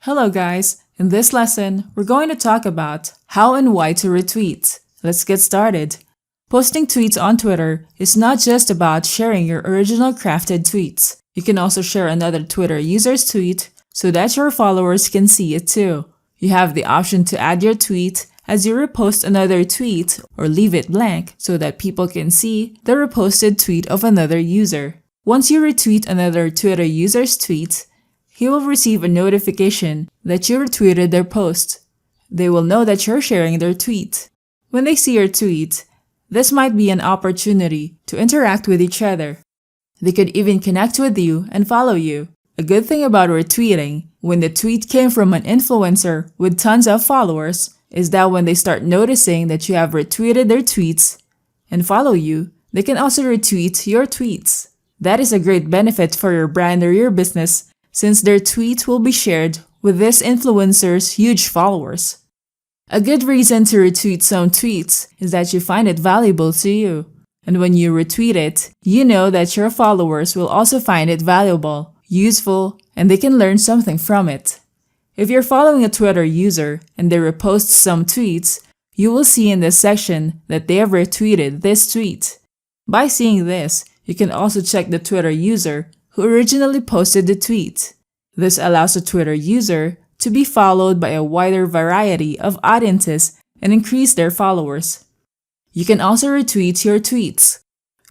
Hello guys, in this lesson, we're going to talk about how and why to retweet. Let's get started. Posting tweets on Twitter is not just about sharing your original crafted tweets. You can also share another Twitter user's tweet so that your followers can see it too. You have the option to add your tweet as you repost another tweet or leave it blank so that people can see the reposted tweet of another user. Once you retweet another Twitter user's tweet, he will receive a notification that you retweeted their post. They will know that you're sharing their tweet. When they see your tweet, this might be an opportunity to interact with each other. They could even connect with you and follow you. A good thing about retweeting, when the tweet came from an influencer with tons of followers, is that when they start noticing that you have retweeted their tweets and follow you, they can also retweet your tweets. That is a great benefit for your brand or your business, since their tweet will be shared with this influencer's huge followers. A good reason to retweet some tweets is that you find it valuable to you. And when you retweet it, you know that your followers will also find it valuable, useful, and they can learn something from it. If you're following a Twitter user and they repost some tweets, you will see in this section that they have retweeted this tweet. By seeing this, you can also check the Twitter user who originally posted the tweet. This allows a Twitter user to be followed by a wider variety of audiences and increase their followers. You can also retweet your tweets.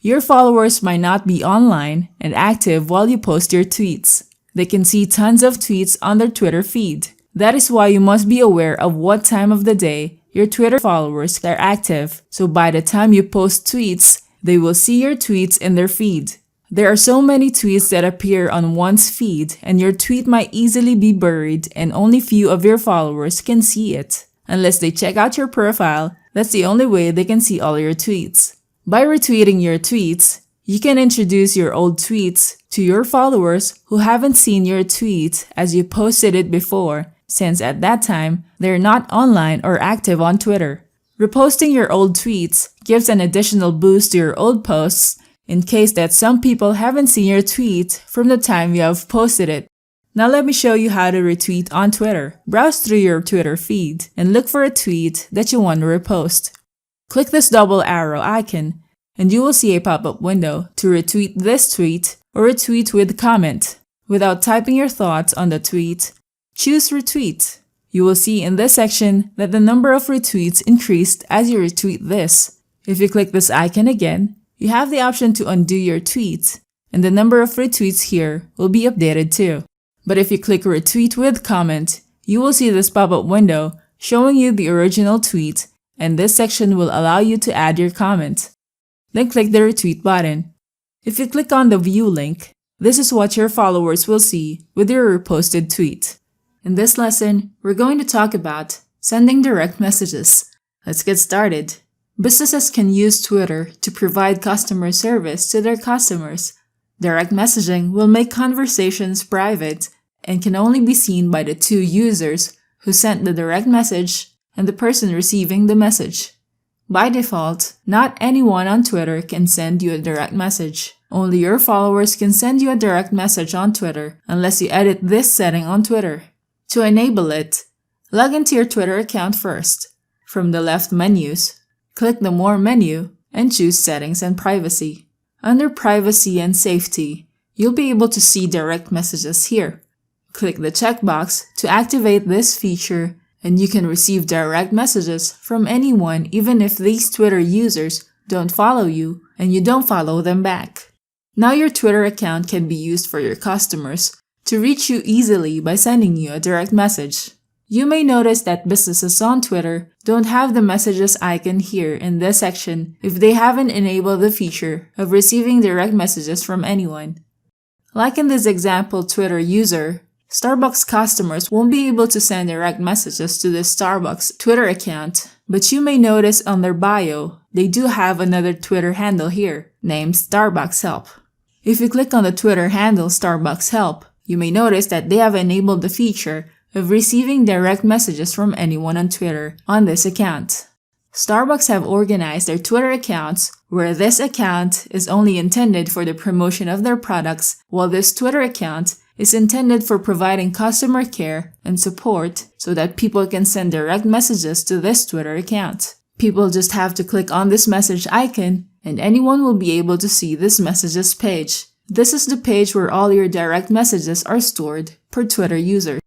Your followers might not be online and active while you post your tweets. They can see tons of tweets on their Twitter feed. That is why you must be aware of what time of the day your Twitter followers are active, so by the time you post tweets, they will see your tweets in their feed. There are so many tweets that appear on one's feed, and your tweet might easily be buried and only few of your followers can see it. Unless they check out your profile, that's the only way they can see all your tweets. By retweeting your tweets, you can introduce your old tweets to your followers who haven't seen your tweet as you posted it before, since at that time, they're not online or active on Twitter. Reposting your old tweets gives an additional boost to your old posts in case that some people haven't seen your tweet from the time you have posted it. Now let me show you how to retweet on Twitter. Browse through your Twitter feed and look for a tweet that you want to repost. Click this double arrow icon and you will see a pop-up window to retweet this tweet or retweet with comment. Without typing your thoughts on the tweet, choose retweet. You will see in this section that the number of retweets increased as you retweet this. If you click this icon again, you have the option to undo your tweet, and the number of retweets here will be updated too. But if you click retweet with comment, you will see this pop-up window showing you the original tweet, and this section will allow you to add your comment. Then click the retweet button. If you click on the view link, this is what your followers will see with your reposted tweet. In this lesson, we're going to talk about sending direct messages. Let's get started. Businesses can use Twitter to provide customer service to their customers. Direct messaging will make conversations private and can only be seen by the two users who sent the direct message and the person receiving the message. By default, not anyone on Twitter can send you a direct message. Only your followers can send you a direct message on Twitter unless you edit this setting on Twitter. To enable it, log into your Twitter account first. From the left menus, click the More menu and choose Settings and Privacy. Under Privacy and Safety, you'll be able to see direct messages here. Click the checkbox to activate this feature and you can receive direct messages from anyone even if these Twitter users don't follow you and you don't follow them back. Now your Twitter account can be used for your customers to reach you easily by sending you a direct message. You may notice that businesses on Twitter don't have the messages icon here in this section if they haven't enabled the feature of receiving direct messages from anyone. Like in this example Twitter user, Starbucks customers won't be able to send direct messages to the Starbucks Twitter account, but you may notice on their bio, they do have another Twitter handle here, named Starbucks Help. If you click on the Twitter handle Starbucks Help, you may notice that they have enabled the feature of receiving direct messages from anyone on Twitter on this account. Starbucks have organized their Twitter accounts where this account is only intended for the promotion of their products, while this Twitter account is intended for providing customer care and support so that people can send direct messages to this Twitter account. People just have to click on this message icon and anyone will be able to see this messages page. This is the page where all your direct messages are stored per Twitter user.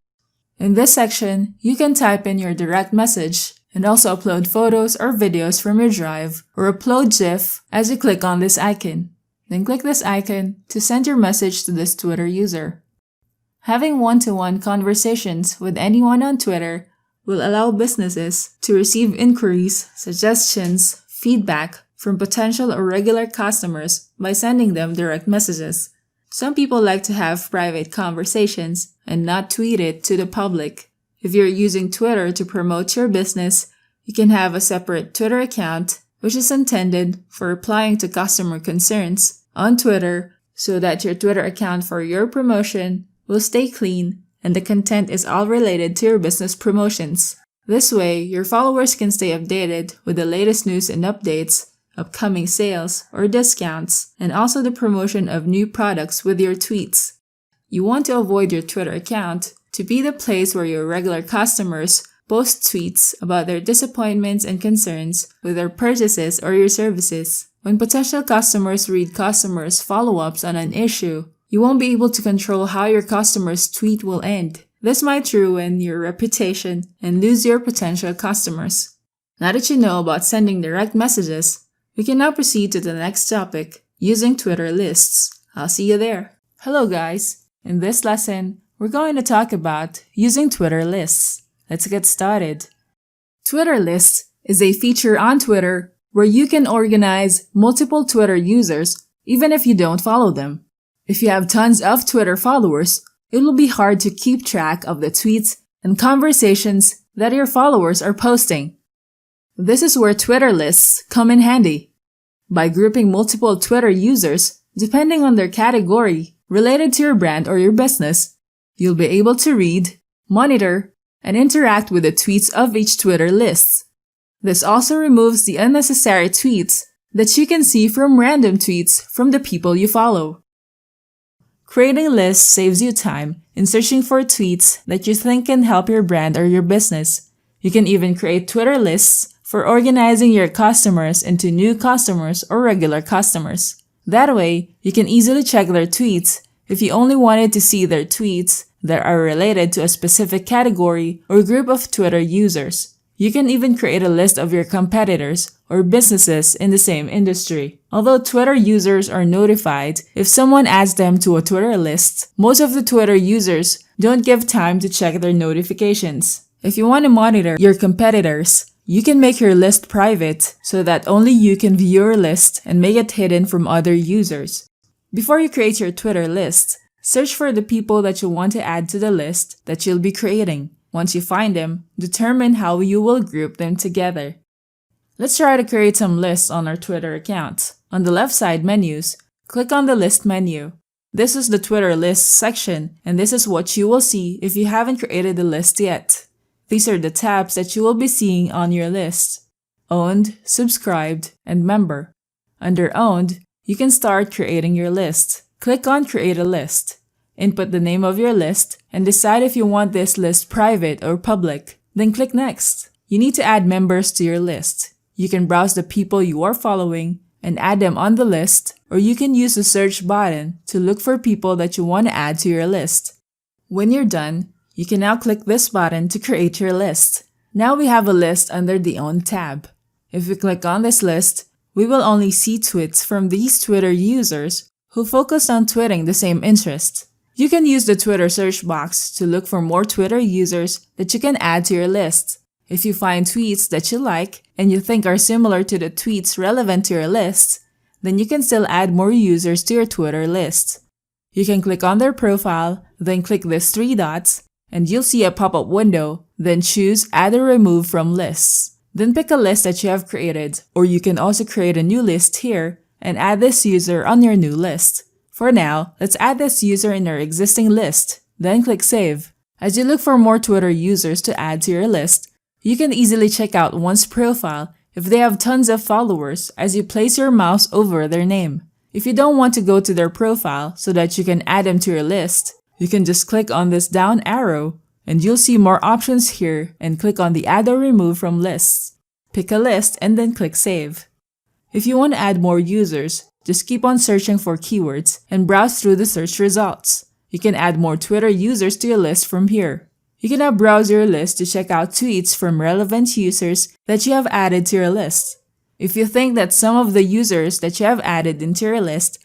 In this section, you can type in your direct message and also upload photos or videos from your drive or upload GIF as you click on this icon. Then click this icon to send your message to this Twitter user. Having one-to-one conversations with anyone on Twitter will allow businesses to receive inquiries, suggestions, feedback from potential or regular customers by sending them direct messages. Some people like to have private conversations and not tweet it to the public. If you're using Twitter to promote your business, you can have a separate Twitter account which is intended for replying to customer concerns on Twitter so that your Twitter account for your promotion will stay clean and the content is all related to your business promotions. This way, your followers can stay updated with the latest news and updates, upcoming sales or discounts, and also the promotion of new products with your tweets. You want to avoid your Twitter account to be the place where your regular customers post tweets about their disappointments and concerns with their purchases or your services. When potential customers read customers' follow-ups on an issue, you won't be able to control how your customer's tweet will end. This might ruin your reputation and lose your potential customers. Now that you know about sending direct messages, we can now proceed to the next topic, using Twitter lists. I'll see you there. Hello guys! In this lesson, we're going to talk about using Twitter lists. Let's get started. Twitter lists is a feature on Twitter where you can organize multiple Twitter users even if you don't follow them. If you have tons of Twitter followers, it will be hard to keep track of the tweets and conversations that your followers are posting. This is where Twitter lists come in handy. By grouping multiple Twitter users, depending on their category related to your brand or your business, you'll be able to read, monitor, and interact with the tweets of each Twitter list. This also removes the unnecessary tweets that you can see from random tweets from the people you follow. Creating lists saves you time in searching for tweets that you think can help your brand or your business. You can even create Twitter lists for organizing your customers into new customers or regular customers. That way, you can easily check their tweets if you only wanted to see their tweets that are related to a specific category or group of Twitter users. You can even create a list of your competitors or businesses in the same industry. Although Twitter users are notified if someone adds them to a Twitter list, most of the Twitter users don't give time to check their notifications. If you want to monitor your competitors, you can make your list private so that only you can view your list and make it hidden from other users. Before you create your Twitter list, search for the people that you want to add to the list that you'll be creating. Once you find them, determine how you will group them together. Let's try to create some lists on our Twitter account. On the left side menus, click on the List menu. This is the Twitter Lists section, and this is what you will see if you haven't created a list yet. These are the tabs that you will be seeing on your list: Owned, Subscribed, and Member. Under Owned, you can start creating your list. Click on Create a List. Input the name of your list and decide if you want this list private or public. Then click Next. You need to add members to your list. You can browse the people you are following and add them on the list, or you can use the search button to look for people that you want to add to your list. When you're done, you can now click this button to create your list. Now we have a list under the Own tab. If we click on this list, we will only see tweets from these Twitter users who focus on tweeting the same interest. You can use the Twitter search box to look for more Twitter users that you can add to your list. If you find tweets that you like and you think are similar to the tweets relevant to your list, then you can still add more users to your Twitter list. You can click on their profile, then click these three dots, and you'll see a pop-up window. Then choose Add or Remove from Lists. Then pick a list that you have created, or you can also create a new list here and add this user on your new list. For now, let's add this user in our existing list, then click Save. As you look for more Twitter users to add to your list, you can easily check out one's profile if they have tons of followers as you place your mouse over their name. If you don't want to go to their profile so that you can add them to your list, You can just click on this down arrow and you'll see more options here and click on the add or remove from lists. Pick a list and then click save. If you want to add more users, just keep on searching for keywords and browse through the search results. You can add more Twitter users to your list from here. You can now browse your list to check out tweets from relevant users that you have added to your list. If you think that some of the users that you have added into your list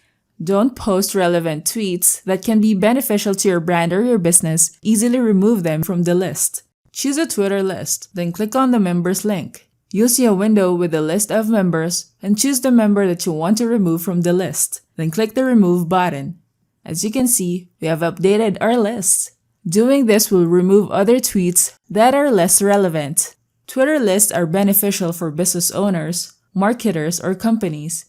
don't post relevant tweets that can be beneficial to your brand or your business, easily remove them from the list. Choose a Twitter list, then click on the members link. You'll see a window with a list of members and choose the member that you want to remove from the list. Then click the remove button. As you can see, we have updated our list. Doing this will remove other tweets that are less relevant. Twitter lists are beneficial for business owners, marketers, or companies.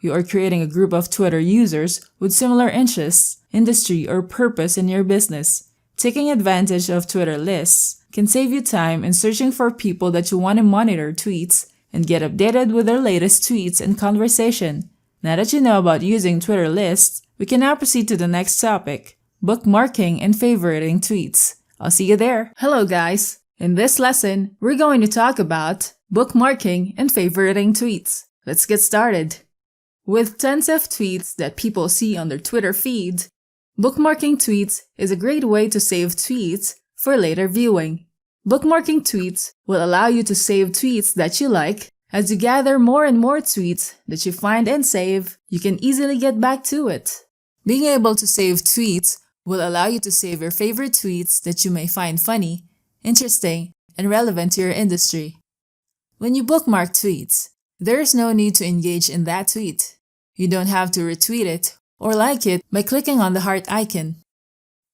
You are creating a group of Twitter users with similar interests, industry, or purpose in your business. Taking advantage of Twitter lists can save you time in searching for people that you want to monitor tweets and get updated with their latest tweets and conversation. Now that you know about using Twitter lists, we can now proceed to the next topic, bookmarking and favoriting tweets. I'll see you there. Hello guys! In this lesson, we're going to talk about bookmarking and favoriting tweets. Let's get started. With tons of tweets that people see on their Twitter feed, bookmarking tweets is a great way to save tweets for later viewing. Bookmarking tweets will allow you to save tweets that you like. As you gather more and more tweets that you find and save, you can easily get back to it. Being able to save tweets will allow you to save your favorite tweets that you may find funny, interesting, and relevant to your industry. When you bookmark tweets, there is no need to engage in that tweet. You don't have to retweet it or like it by clicking on the heart icon.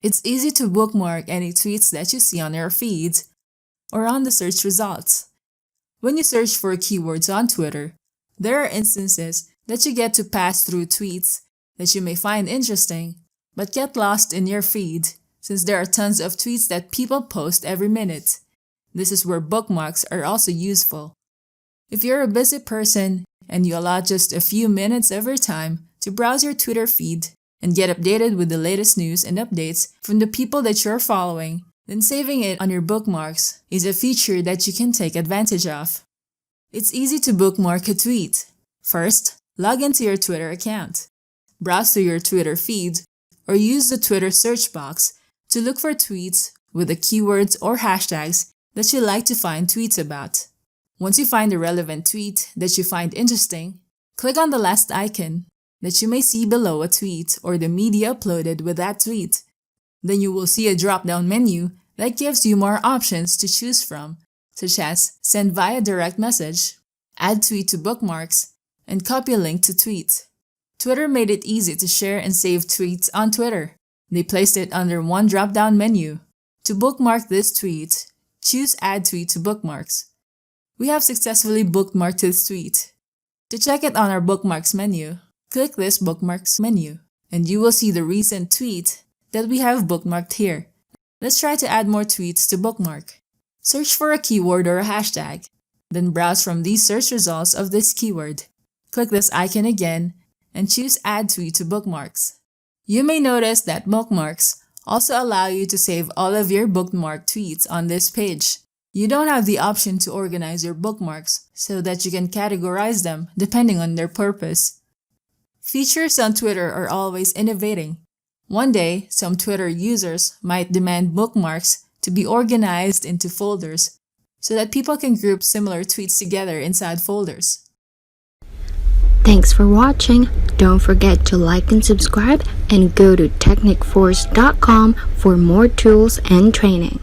It's easy to bookmark any tweets that you see on your feed or on the search results. When you search for keywords on Twitter, there are instances that you get to pass through tweets that you may find interesting, but get lost in your feed since there are tons of tweets that people post every minute. This is where bookmarks are also useful. If you're a busy person and you allot just a few minutes of your time to browse your Twitter feed and get updated with the latest news and updates from the people that you're following, then saving it on your bookmarks is a feature that you can take advantage of. It's easy to bookmark a tweet. First, log into your Twitter account. Browse through your Twitter feed or use the Twitter search box to look for tweets with the keywords or hashtags that you like to find tweets about. Once you find a relevant tweet that you find interesting, click on the last icon that you may see below a tweet or the media uploaded with that tweet. Then you will see a drop-down menu that gives you more options to choose from, such as send via direct message, add tweet to bookmarks, and copy a link to tweet. Twitter made it easy to share and save tweets on Twitter. They placed it under one drop-down menu. To bookmark this tweet, choose add tweet to bookmarks. We have successfully bookmarked this tweet. To check it on our bookmarks menu, click this bookmarks menu, and you will see the recent tweet that we have bookmarked here. Let's try to add more tweets to bookmark. Search for a keyword or a hashtag, then browse from these search results of this keyword. Click this icon again and choose Add Tweet to Bookmarks. You may notice that bookmarks also allow you to save all of your bookmarked tweets on this page. You don't have the option to organize your bookmarks so that you can categorize them depending on their purpose. Features on Twitter are always innovating. One day, some Twitter users might demand bookmarks to be organized into folders so that people can group similar tweets together inside folders. Thanks for watching. Don't forget to like and subscribe and go to technicforce.com for more tools and training.